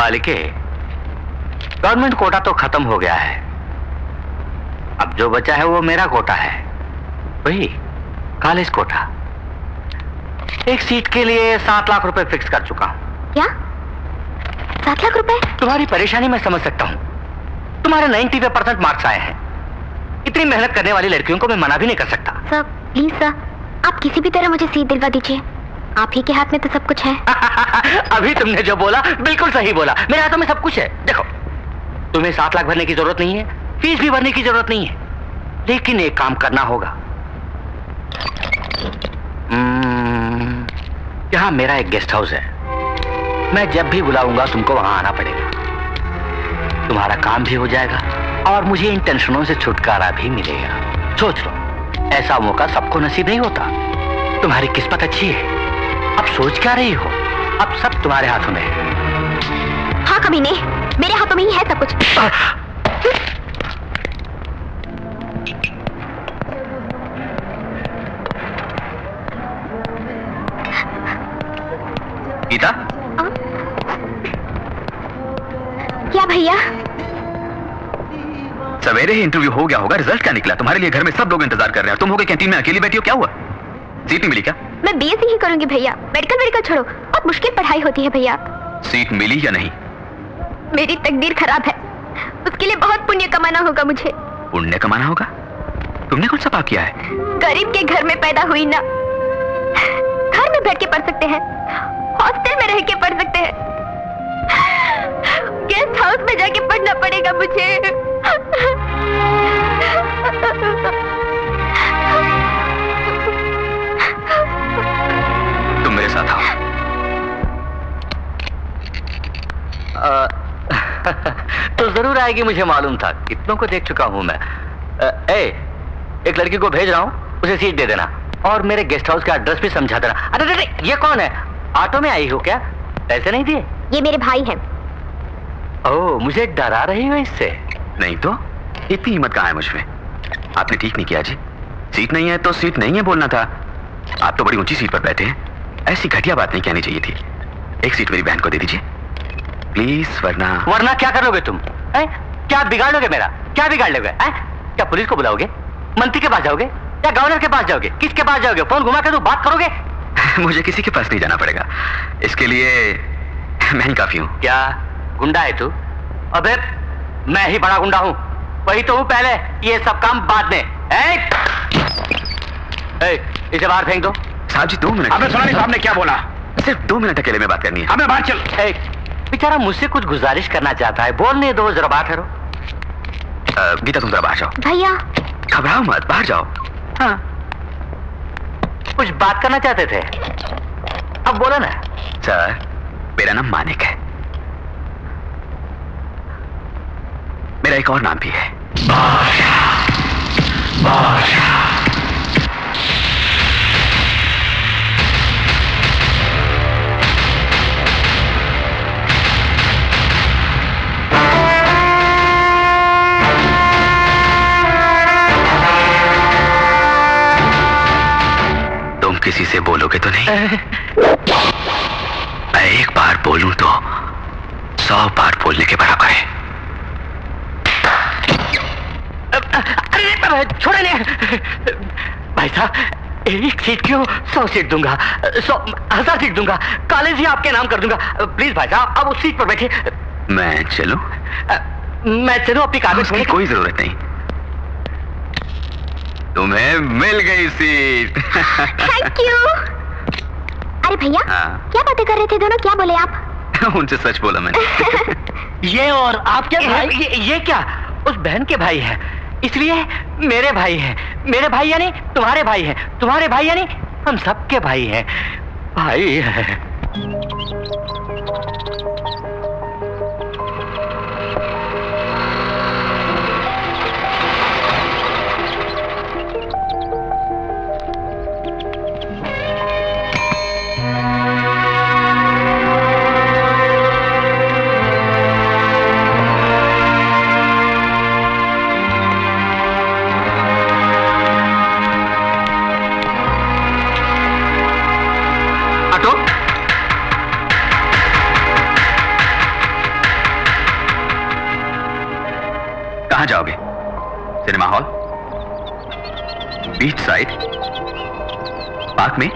बालिके, government Kota तो खत्म हो गया है। अब जो बचा है वो मेरा कोटा है, वही कॉलेज कोटा। एक सीट के लिए 7 लाख रुपए फिक्स कर चुका हूं। क्या? 7 लाख रुपए? तुम्हारी परेशानी मैं समझ सकता हूं। तुम्हारे 90% मार्क्स आए हैं। इतनी मेहनत करने वाली लड़कियों को मैं मना भी नहीं कर सकता। सर प्लीज सर, आप किसी भी तरह मुझे सीट दिलवा दीजिए। आप ही के हाथ में तो सब कुछ है। अभी तुमने जो बोला बिल्कुल सही बोला। मेरे हाथों में सब कुछ है। देखो, तुम्हें 7 लाख भरने की जरूरत नहीं है, फीस भी भरने की जरूरत नहीं है, लेकिन एक काम करना होगा। यहाँ मेरा एक गेस्ट हाउस है। मैं जब भी बुलाऊंगा तुमको वहां आना पड़ेगा। तुम्हारा काम भी हो जाएगा और मुझे इन टेंशनों से छुटकारा भी मिलेगा। सोच लो, ऐसा मौका सबको नसीब नहीं होता। तुम्हारी किस्मत अच्छी है। अब सोच क्या रही हो? अब सब तुम्हारे हाथों में है। हाँ कमीने, मेरे हाथों में ही है सब कुछ। गीता? क्या भैया? सवेरे ही इंटरव्यू हो गया होगा, रिजल्ट क्या निकला? तुम्हारे लिए घर में सब लोग इंतजार कर रहे हैं, तुम हो गए कैंटीन में अकेली बैठी हो, क्या हुआ? सीट नहीं मिली क्या? मैं बीएससी ही करूंगी भैया। मेडिकल छोड़ो, बहुत मुश्किल पढ़ाई होती है भैया। सीट मिली या नहीं? मेरी तकदीर खराब है, उसके लिए बहुत पुण्य कमाना होगा मुझे। पुण्य कमाना होगा? तुमने कौन सा पाप किया है? गरीब के घर में पैदा हुई ना। घर में बैठ के पढ़ सकते हैं, हॉस्टल में रह के पढ़ सकते हैं, गेस्ट हाउस में जाके पढ़ना पड़ेगा मुझे। तुम मेरे साथ आओ। तो जरूर आएगी, मुझे मालूम था। कितनों को देख चुका हूं मैं। एक लड़की को भेज रहा हूं, उसे सीट दे देना और मेरे गेस्ट हाउस का एड्रेस भी समझा देना। अरे ये कौन है? ऑटो में आई हो क्या? पैसे नहीं दिए? ये मेरे भाई हैं। ओह, मुझे डरा रही हो इससे? नहीं तो, इतनी हिम्मत कहाँ है मुझमें? आपने ठीक नहीं किया जी। सीट नहीं है तो सीट नहीं है बोलना था। आप तो बड़ी ऊंची सीट पर बैठे हैं, ऐसी घटिया बात नहीं कहनी चाहिए थी। एक सीट मेरी बहन को दे दीजिए प्लीज, वरना क्या कर लोगे तुम? क्या बिगाड़ लोगे मेरा? क्या बिगाड़ लोगे? क्या पुलिस को बुलाओगे? मंत्री के पास जाओगे या गवर्नर के पास जाओगे? किसके पास जाओगे? फोन घुमा के तो बात करोगे? मुझे किसी के पास नहीं जाना पड़ेगा, इसके लिए मैं ही काफी हूँ। क्या गुंडा है तू? अबे मैं ही बड़ा गुंडा हूँ, वही तो हूँ पहले, ये सब काम बाद में। इसे बाहर फेंक दो। साहब जी 2 मिनट। आपने सुना नहीं साहब ने क्या बोला? सिर्फ 2 मिनट अकेले में बात करनी है। हमें बाहर चल। बेचारा मुझसे कुछ गुजारिश करना चाहता है, बोलने दो, जरा बात करो। गीता तुम जरा बाहर जाओ। भैया घबराओ मत, बाहर जाओ। हाँ, कुछ बात करना चाहते थे, अब बोलो ना। सर, मेरा नाम मानिक है। मेरा एक और नाम भी है, बादशाह। बादशाह। किसी से बोलोगे तो नहीं? मैं एक बार बोलूं तो 100 बार बोलने के बराबर है। अरे छोड़े नहीं भाई साहब, एक सीट क्यों, 100 सीट दूंगा, 100,000 सीट दूंगा, कॉलेज ही आपके नाम कर दूंगा। प्लीज भाई साहब, अब उस सीट पर बैठे। मैं चलूं? मैं चलूं? अपनी कागज की कोई जरूरत नहीं, तुम्हें मिल गई सीट। Thank you. अरे भैया, क्या बातें कर रहे थे दोनों? क्या बोले आप? उनसे सच बोला मैंने। ये और आपके भाई? ये क्या? उस बहन के भाई है, इसलिए मेरे भाई हैं। मेरे भाई यानी तुम्हारे भाई हैं, तुम्हारे भाई यानी हम सबके भाई हैं। भाई है। कहां जाओगे? Cinema hall, beach side, park में,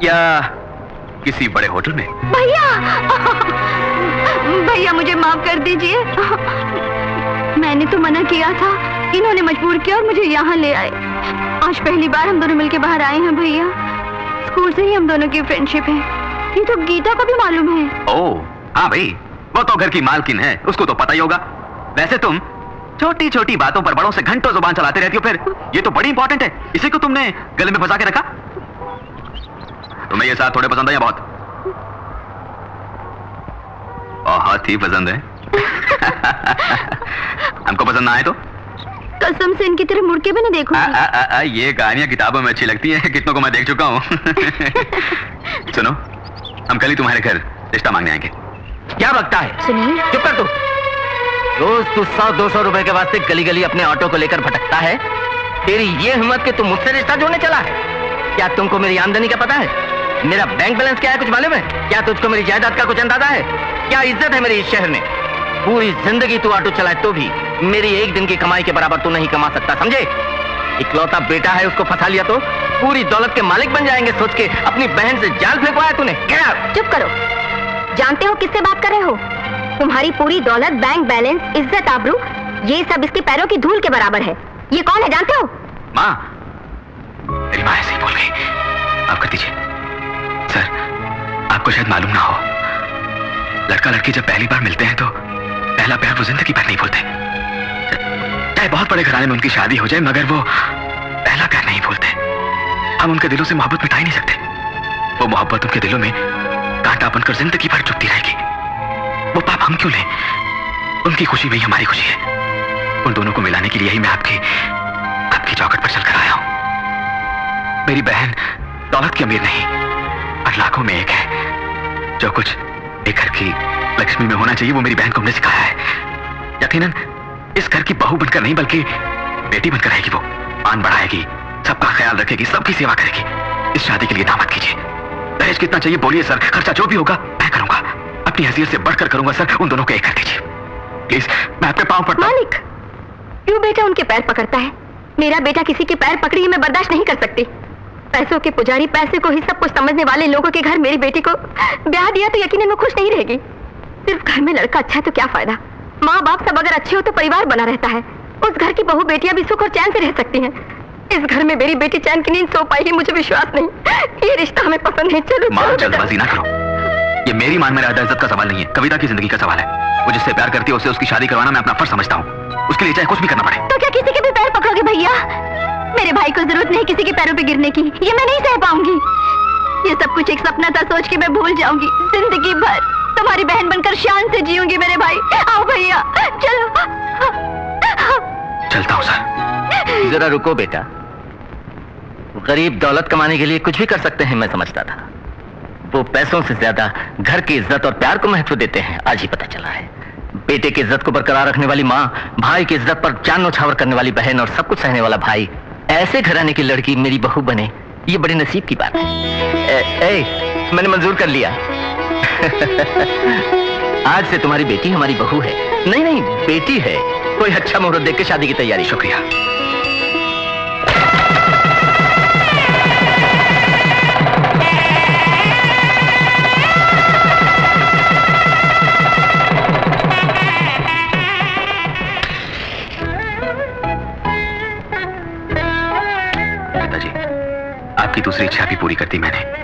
या किसी बड़े होटल में? भैया, भैया मुझे माफ कर दीजिए। मैंने तो मना किया था, इन्होंने मजबूर किया और मुझे यहाँ ले आए। आज पहली बार हम दोनों मिलके बाहर आए हैं भैया। स्कूल से ही हम दोनों की फ्रेंडशिप है, ये तो गीता को भी मालूम है। ओह हाँ भाई, वो तो घर की मालकिन है, उसको तो पता ही होगा। वैसे तुम छोटी छोटी बातों पर बड़ों से घंटों जुबान चलाते रहती हो, फिर ये तो बड़ी इंपॉर्टेंट है, इसी को तुमने गले में फंसा के रखा। तुम्हें ये साथ थोड़े पसंद है या बहुत? बहुत ही पसंद है। हमको पसंद ना आए तो कसम से इनकी तरफ मुड़ के भी नहीं देखूंगी। ये कहानियां किताबों में अच्छी लगती हैं, कितनों को मैं देख चुका हूं। सुनो, हम कल ही तुम्हारे घर रिश्ता मांगने आएंगे। क्या बकता है? सुनिए, चुप कर तू। रोज तू 100-200 रुपए के वास्ते गली गली अपने ऑटो को लेकर भटकता है। तेरी ये हिम्मत कि तू मुझसे रिश्ता जोड़ने चला है? क्या तुमको मेरी आमदनी का पता है? मेरा बैंक बैलेंस क्या है कुछ मालूम है? क्या तुझको मेरी जायदाद का कुछ अंदाजा है? क्या इज्जत है मेरी इस शहर में? पूरी जिंदगी तू ऑटो चलाए तो भी मेरी एक दिन की कमाई के बराबर तू नहीं कमा सकता, समझे? इकलौता बेटा है, उसको फंसा लिया तो पूरी दौलत के मालिक बन जाएंगे सोच के अपनी बहन से जाल फेंकवाया तूने। क्या? चुप करो। जानते हो किससे बात कर रहे हो? तुम्हारी पूरी दौलत, बैंक बैलेंस, इज्जत, आबरू, ये सब इसके पैरों की धूल के बराबर है। ये कौन है जानते हो? माँ, मेरी माँ ऐसे ही बोल गई, माफ कर दीजिए। सर, आपको शायद मालूम ना हो, लड़का लड़की जब पहली बार मिलते हैं तो पहला प्यार वो जिंदगी भर नहीं भूलते। चाहे बहुत बड़े घराने में उनकी शादी हो जाए, मगर वो पहला प्यार नहीं भूलते। हम उनके दिलों से मोहब्बत मिटा ही नहीं सकते। वो मोहब्बत उनके दिलों में कांटा बनकर जिंदगी भर चुभती रहेगी। वो पाप हम क्यों लें? उनकी खुशी में ही हमारी खुशी है। उन दोनों को मिलाने के लिए ही मैं आपकी चौखट पर चलकर आया हूं। मेरी बहन दौलत की अमीर नहीं, पर लाखों में एक है। जो कुछ एक घर की लक्ष्मी में होना चाहिए वो मेरी बहन को हमने सिखाया है। यकीनन इस घर की बहू बनकर नहीं बल्कि बेटी बनकर रहेगी। वो मान बढ़ाएगी, सबका ख्याल रखेगी, सबकी सेवा करेगी। इस शादी के लिए दामद कीजिए। दहेज कितना चाहिए बोलिए सर, खर्चा जो भी होगा मैं करूंगा। अपनी हैसियत से बढ़कर करूंगा सर। उन दोनों को एक कर दीजिए प्लीज, मैं आपके पांव पड़ता हूं। मालिक, क्यों बेटा उनके पैर पकड़ता है? मेरा बेटा किसी के पैर पकड़ी मैं बर्दाश्त नहीं कर सकती। पैसों के पुजारी, पैसे को ही सब कुछ समझने वाले लोगों के घर मेरी बेटी को ब्याह दिया तो यकीनन वो खुश नहीं रहेगी। सिर्फ घर में लड़का अच्छा है तो क्या फायदा? माँ बाप सब अगर अच्छे हो तो परिवार बना रहता है। उस घर की बहू बेटियां भी सुख और चैन से रह सकती हैं। इस घर में मेरी बेटी चैन की नींद सो पाएगी, मुझे विश्वास नहीं। ये रिश्ता हमें पसंद नहीं। चलो माँ, जल्दबाजी ना करो। ये मेरी मान में इज्जत का सवाल नहीं है, कविता की जिंदगी का सवाल है। वो जिससे प्यार करती है उससे उसकी शादी करवाना मैं अपना फर्ज समझता हूँ। उसके लिए चाहे कुछ भी करना पड़े। तो क्या किसी के भी पैर पकड़ोगे भैया? मेरे भाई को जरूरत नहीं किसी के पैरों पे गिरने की, ये मैं नहीं सह पाऊंगी। ये सब कुछ एक सपना था, सोच के मैं भूल जाऊंगी। जिंदगी भर तुम्हारी बहन बनकर शान से जीऊंगी मेरे भाई। आओ भैया, चलो। चलता हूँ सर। जरा रुको बेटा। गरीब दौलत कमाने के लिए कुछ भी कर सकते हैं मैं समझता था। वो पैसों से ज्यादा घर की इज्जत और प्यार को महत्व देते हैं, आज ही पता चला है। बेटे की इज्जत को बरकरार रखने वाली माँ, भाई की इज्जत पर जान न्यौछावर करने वाली बहन और सब कुछ सहने वाला भाई, ऐसे घराने की लड़की मेरी बहू बने, ये बड़ी नसीब की बात है। मैंने मंजूर कर लिया। आज से तुम्हारी बेटी हमारी बहू है। नहीं नहीं, बेटी है। कोई अच्छा मुहूर्त देख के शादी की तैयारी। शुक्रिया। पिताजी, आपकी दूसरी इच्छा भी पूरी कर दी मैंने।